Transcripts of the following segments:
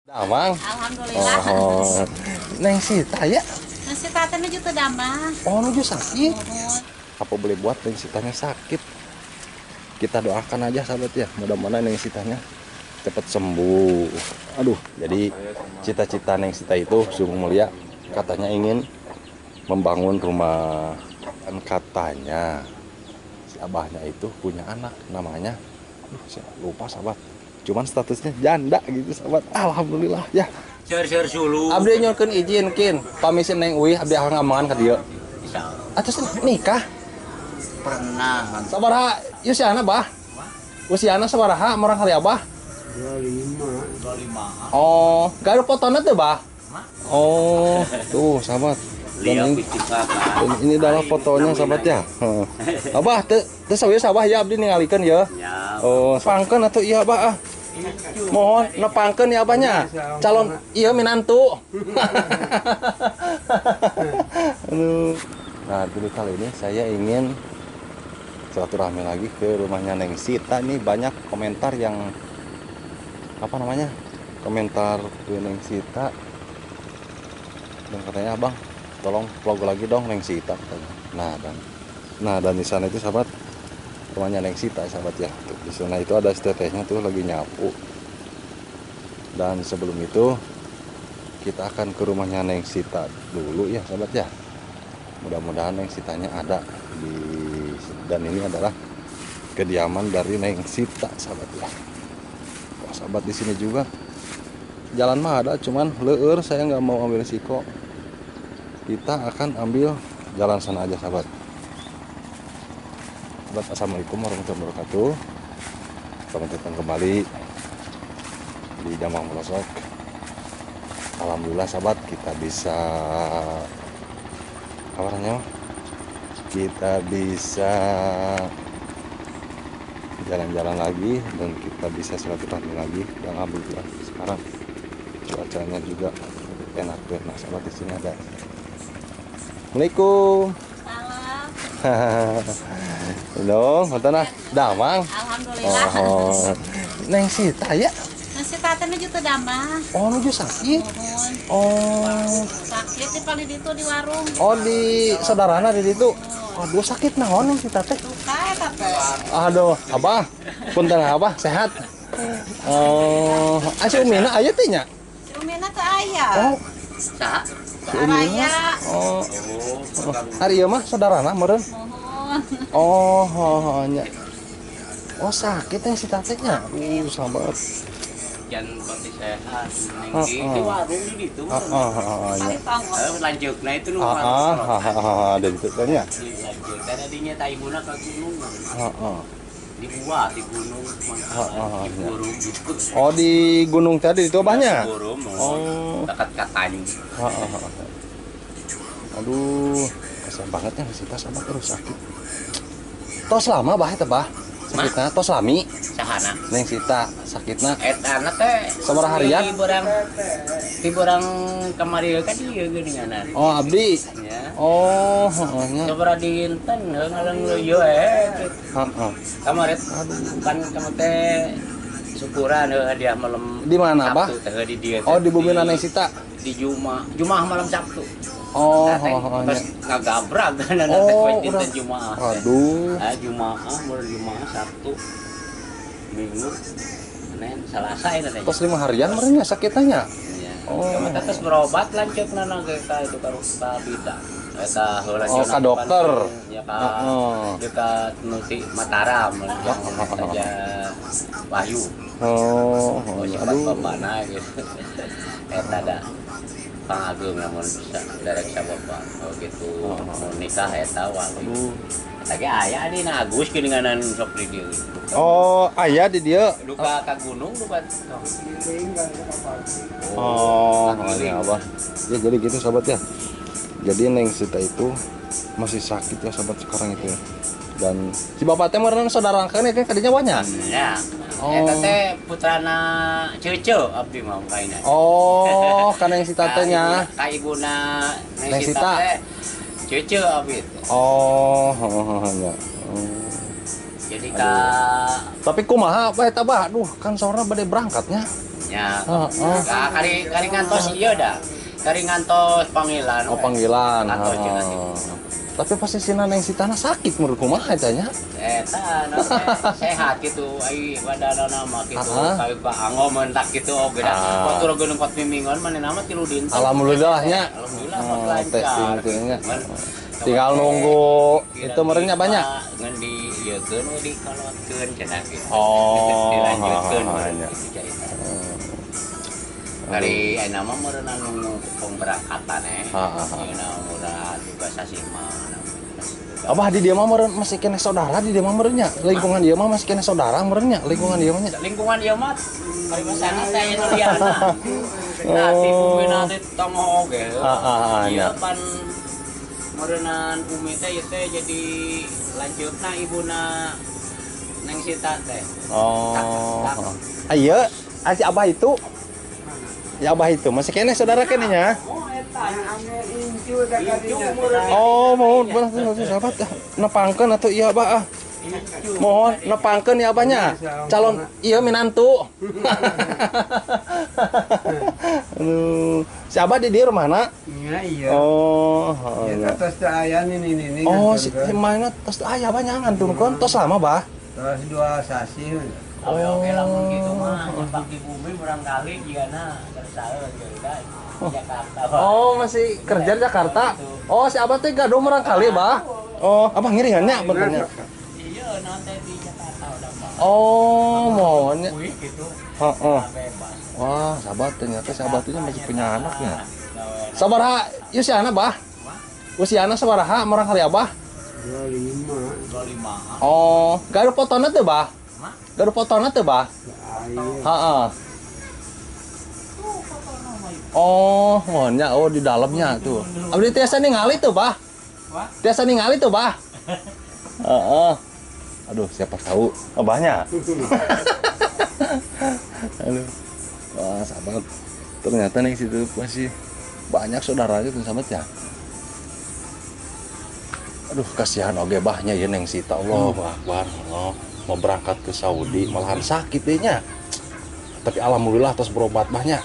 Damang. Alhamdulillah. Oh, Neng Sita ya? Neng Sita teh nuju teu damang. Oh, nuju sakit. Nuhun. Apa boleh buat Neng Sitanya sakit? Kita doakan aja sahabat ya. Mudah-mudahan Neng Sitanya cepat sembuh. Aduh, jadi cita-cita Neng Sita itu sungguh mulia. Katanya ingin membangun rumah. Dan katanya si abahnya itu punya anak namanya, saya lupa sahabat. Cuman statusnya janda gitu sahabat. Alhamdulillah ya. Share dulu. Abdi nyorkeun izin kin pamisi Neng Uwi abdi akan ngamangan ka dieu. Atus nikah. Pernah. Sabaraha usiana bah? Usiana sabaraha morang kali abah? 25. Oh, gak ada fotona tuh bah? Oh, tuh sahabat. Lihat Dan picik kakak. ini adalah fotonya sahabat ya. Abah teu sawius abah ya abdi ningalikeun ya. Ya. Oh, pangkeun atuh ieu abah ah. Mohon nepangkeun ya abahnya. Calon ieu minantu. Aduh. Nah, dulu kali ini saya ingin silaturahmi lagi ke rumahnya Neng Sita. Nih banyak komentar yang apa namanya? Komentar ke Neng Sita. Dan katanya, "Abang, tolong vlog lagi dong Neng Sita," katanya. Nah, dan di sana itu sahabat rumahnya Neng Sita sahabat ya. Di sana itu ada tetehnya tuh lagi nyapu. Dan sebelum itu kita akan ke rumahnya Neng Sita dulu ya sahabat ya. Mudah-mudahan Neng Sitanya ada di, dan ini adalah kediaman dari Neng Sita sahabat ya. Wah, sahabat di sini juga jalan mah ada, cuman leur saya nggak mau ambil risiko. Kita akan ambil jalan sana aja sahabat. Sahabat, assalamualaikum warahmatullahi wabarakatuh. Selamat datang kembali di Damang Pelosok. Alhamdulillah sahabat kita bisa apa namanya? Kita bisa jalan-jalan lagi dan kita bisa silaturahmi lagi. Dan alhamdulillah sekarang cuacanya juga enak tuh. Nah sahabat di sini ada. Assalamualaikum. Salam. Dong, mantan ah, damang. Alhamdulillah. Oh, Neng Sita ya? Neng Sita teh nuju teu damang. Oh, nuju sakit. Nuhun. Oh, Sakit di paling ditu di warung. oh di saudarana di situ. Aduh sakit naon Neng Sita teh? Luka eta teh. Aduh, abah, punten abah sehat. Oh, asa umina aya teh nya? Si Umina teh aya. Oh, Sah. si umina. Araya. Oh, hari ieu mah saudarana meureun. Nuhun. Oh, nya. Oh, sakit Neng Sita teh nya. Sahabat. Jangan pasti sehat. Oh, Di oh. warung gitu. Nya. Paling tonggo. Lanjut. Nah itu nu Ada di situ nya. Lanjut. Tadinya taibuna ke gunung. Heeh. Di gua di gunung. Di burung gitu. Oh, di gunung tadi itu abahnya? Burung. Oh. Dekat katanya. Aduh, kasihan banget ya Sita sama terus sakit. Tos lama bah eta bah. Sakitna tos lami. Sahana. Neng Sita sakitna Anak teh sabaraha harian? Di borang kamari kan ieu geuninganan. Oh, abdi. Ya. Oh, nya. Sabaraha dinten ngalang leuyeu Heeh. Kamaret kan kamu teh syukuran hadiah malam Di mana, Abah? Sabtu teh di dia. Oh, di bumi Neng Sita. Di Jumaah malam Sabtu. Oh, Terus nya. ngagabrak kan Oh, teh udah. dinten Jumaah. Aduh. Jumaah mulai Jumaah Sabtu Minggu Senin Selasa itu teh. Tos 5 harian merenya sakitnya. Ya. Oh. Kamu teh terus berobat lanjutna ke itu ka bidang. Eta heula Oh, ka dokter. Ya ka Heeh. dekat Nuti Mataram saja Wahyu. Oh, Sifat aduh. bapana gitu. Eta da Kang Agung namun bisa derek sa bapak. Oh gitu. Mau nikah eta walu. Lagi aya di Agus geuninganan sok di dieu. Oh, aya di dia. Duka ka gunung duka. Oh, ya Abah. Ya jadi gitu sahabat ya. Jadi Neng Sita itu masih sakit ya sahabat sekarang itu ya. Dan si bapak teh meureun saudara kan ya kadinya banyak. Ya. Oh. Eta teh putrana Ceuceu abdi mah kaina. Oh, kan Neng Sita teh nya. Ka ibuna Neng Neng Sita. Sita teh Ceuceu abdi. Oh, ya. Jadi ka Tapi kumaha apa eta bah? Aduh, kan sore bade berangkatnya. Ya. Heeh. Nah, kari ngantos iya dah. Kari ngantos panggilan. Oh panggilan. Ngantos cenah Heeh. Tapi posisinya neng si tanah sakit menurut kumaha tanya. Eta sehat gitu, ai badan nama gitu, kayak ka anggo mentak gitu oge dah. Waktu rogeun 4 mingguan maneh nama 3 dinten. Alhamdulillahnya. Alhamdulillah mah lancar. Testing tehnya. Tinggal nunggu itu merenya banyak. Ngan di ieukeun we dikalotkeun cenah gitu. Oh. Dilanjutkeun Banyak. Dari nama meureun nunggu pemberangkatan Heeh. Yeuna murah tugas sasima. Abah di dia mah meureun masih kena saudara di dia mah meureunnya. Lingkungan dia mah masih kena saudara meureunnya. Lingkungan dia mah nya. Lingkungan dia mah bari masana teh aya liana. Nanti pumina teh tamo oge. Ieu pan meureunan umi teh ieu teh jadi lanjutna ibuna Neng Sita teh. Oh. Ayo, si Abah itu. Ya Abah itu masih kena saudara kenanya. Oh, mohon sahabat nepangkeun atuh ieu Abah ah. Mohon nepangkeun ya Abahnya. Calon ieu minantu. Si Abah di dieu mana? Iya. Oh. Kita tos teu aya ini. Oh, si mainna tos aya banyak ngantunkeun tos lama Bah. Tos 2 sasi. Oke lamun gitu mah nyepak di bumi barangkali jigana tersaeun Jakarta. Oh, masih kerja di Jakarta. Oh, si Abah teh gaduh merang kali, Bah. Oh, Abah ngiriannya benernya. Iya, nanti di Jakarta udah Bang. Oh, mohonnya. Wih gitu. Heeh. Bebas. Wah, sahabat ternyata sahabat itu masih punya anaknya. Sabaraha usiana, Bah? Usiana sabaraha merang kali Abah? 25. Oh, gaduh fotona teh, Bah? Gaduh fotona teh, Bah? Heeh. Oh, mohonnya oh di dalamnya tuh. Abdi tiasa ningali tuh, Bah. Tiasa ningali tuh, Bah. Heeh. Aduh, siapa tahu Abahnya. Aduh. Wah, sahabat. Ternyata nih situ masih banyak saudaranya tuh sahabat ya. Aduh, kasihan oge Bahnya ya Neng Sita. Allahu Akbar. Oh, mau berangkat ke Saudi malahan sakit dehnya. Tapi alhamdulillah terus berobat Bahnya.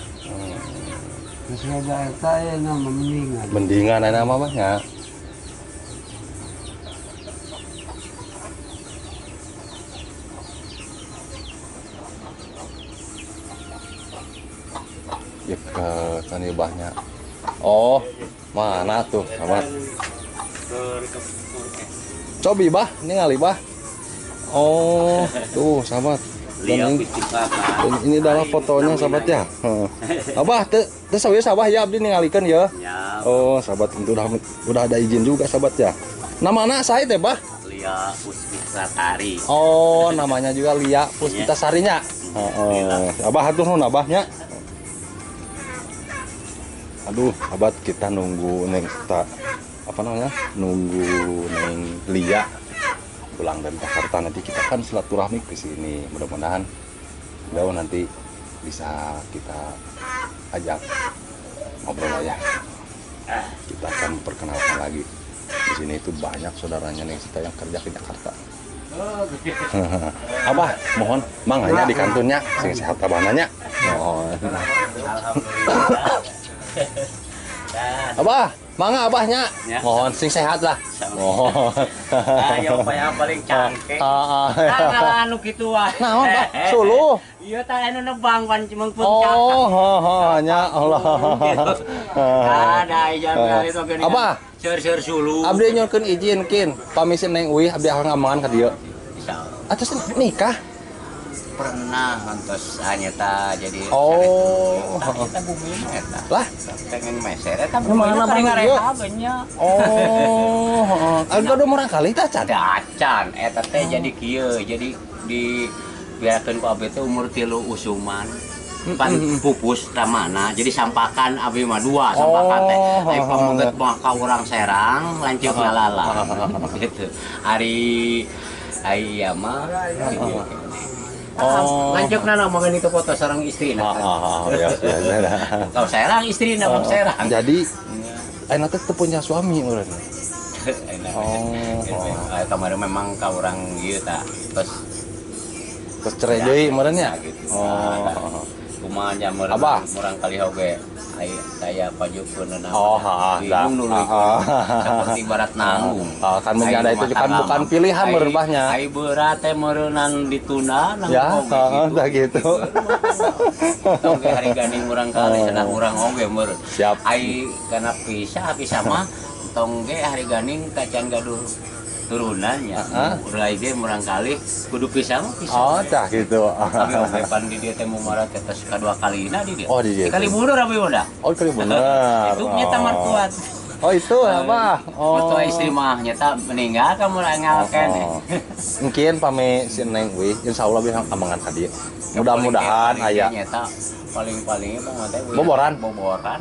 Saudara saya nama mendingan. Mendingan ada mamanya. Ya ke tani Bahnya. Oh, mana tuh, sahabat? Cobi Bah, ningali Bah. Oh, tuh sahabat. Dan ini adalah fotonya sahabat ya. Abah, teu sawieu sabah ya abdi ningalikeun ya. Oh, sahabat itu udah ada izin juga sahabat ya. Namana saha teh, Bah? Lia Puspitasari. Oh, namanya juga Lia Puspitasarinya. Heeh. Abah atuh nuhun Abahnya. Aduh, sahabat kita nunggu Neng Sita apa namanya? Nunggu Neng Lia pulang dari Jakarta. Nanti kita kan silaturahmi ke sini. Mudah-mudahan beliau nanti bisa kita ajak ngobrol ya. Kita akan perkenalkan lagi. Di sini itu banyak saudaranya Neng Sita yang kerja ke Jakarta. Abah, mohon manganya di kantunnya, sing sehat abahnya. Mohon. Abah, mangga abahnya. Mohon sing sehat lah. Mohon. Ayo yang paling cangkeh. Anu kitu wae. Naon, Bah? Suluh. Iya tah anu nebang pan cemeng puncak. Oh, nya Allah. Ada ijab kali to geuning. Abah, seur sulu. abdi nyorkeun izin kin, pamisi Neng Uih abdi akan ngamangan ka dieu. Atas nikah. Pernah ngantos anyeta jadi Oh, kita bumi eta. lah. Pengen meser eta Mana bumi bumi ngareha nya. Oh, heeh. Agak udah murah kali tah can. Dacan eta teh jadi kieu, jadi di biarkeun ku abdi teh umur 3 usuman. Pan pupus tamana jadi sampakan abdi mah 2 sampakan teh. Ai pamengget ka urang Serang lanceuk ngalala. Gitu. Ari aya mah Oh. lanjutna na mangga itu foto sareng istrina. Ya. Kau Serang istrina bang Serang. Jadi ayeuna teh teu punya suami urang. Kemarin memang ka urang ieu tah. Terus Terus cerai deui meureun nya. gitu. Oh. kumanya Abah. murang kali hoge saya pajukeun Oh, bingung dulu seperti barat nanggung kan menjada itu kan bukan pilihan merubahnya. ai berat teh meureunang ditunda nang Ya, tah gitu. tong ge hari gani murang kali cenah urang oge meureun Siap. ai kana pisah mah tong ge hari gani kacan gaduh turunannya mulai ge murang kali kudu pisah mah pisah Oh, tah gitu. tapi oge pan di dieu teh mumarat atas kadua kalina di dieu Oh, di dieu. kali mundur abi udah Oh, kali bener. itu nyata kuat Oh, itu apa? Oh. mertua istri mah nyata meninggal ka mulai ngalken Mungkin pame si Neng we, insyaallah bisa amangan ka dieu. Mudah-mudahan aya. nyata paling-paling mah teh Boboran. boboran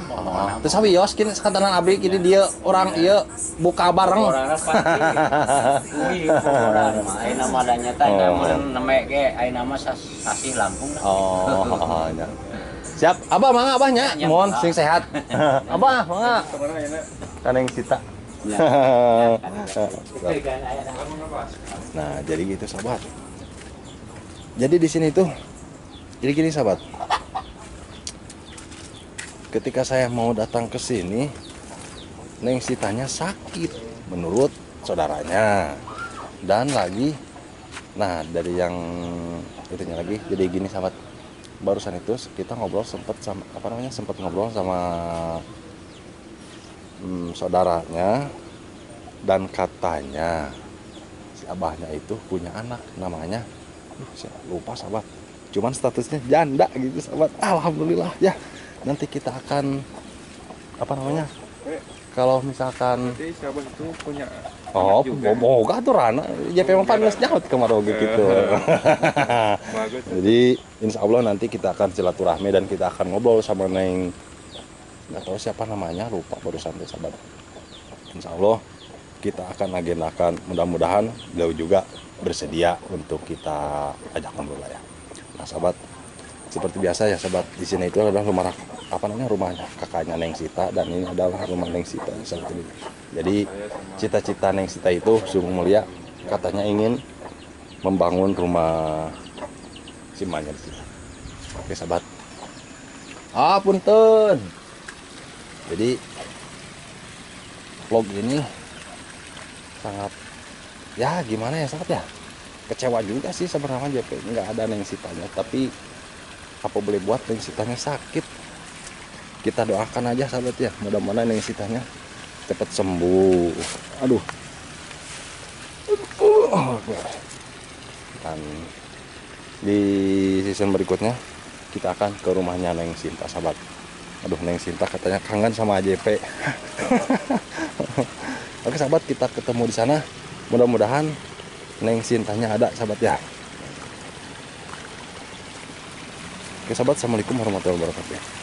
Terus abi yos kini sekatanan abdi kini dia orang ieu buka bareng. boboran pasti wih boboran mah ayeuna mah da nyata mun neme ge ayeuna mah sasih Lampung dah. Oh, ya. Siap, abah mangga abahnya, mohon sing sehat. Abah mangga. Kaneng Sita. Nah, jadi gitu sahabat. Jadi di sini tuh, jadi gini sahabat. Ketika saya mau datang ke sini, Neng Sitanya sakit menurut saudaranya. Dan lagi, nah dari yang itunya lagi, jadi gini sahabat. Barusan itu kita ngobrol sempat ngobrol sama saudaranya dan katanya si abahnya itu punya anak namanya saya lupa sahabat, cuman statusnya janda gitu sahabat. Alhamdulillah ya, nanti kita akan kalau misalkan siapa itu punya boga tuh Rana JP mah panas nyaut kemarin gitu. Jadi insya Allah nanti kita akan silaturahmi dan kita akan ngobrol sama Neng, nggak tahu siapa namanya, lupa barusan tuh sahabat. Insya Allah kita akan agendakan, mudah-mudahan beliau juga bersedia untuk kita ajak ngobrol ya. Nah sahabat, seperti biasa ya sahabat, di sini itu adalah rumahnya kakaknya Neng Sita, dan ini adalah rumah Neng Sita sahabat ini. Jadi cita-cita Neng Sita itu sungguh mulia, katanya ingin membangun rumah simanya di sini. Oke sahabat, punten. Jadi vlog ini sangat ya gimana ya sahabat ya, kecewa juga sih sebenarnya JP nggak ada Neng Sitanya, tapi apa boleh buat Neng Sitanya sakit. Kita doakan aja sahabat ya, mudah-mudahan Neng Sitanya cepat sembuh. Aduh. Dan di season berikutnya kita akan ke rumahnya Neng Sinta sahabat. Aduh, Neng Sinta katanya kangen sama AJP. Oke sahabat, kita ketemu di sana. Mudah-mudahan Neng Sintanya ada sahabat ya. Oke sahabat, assalamualaikum warahmatullahi wabarakatuh.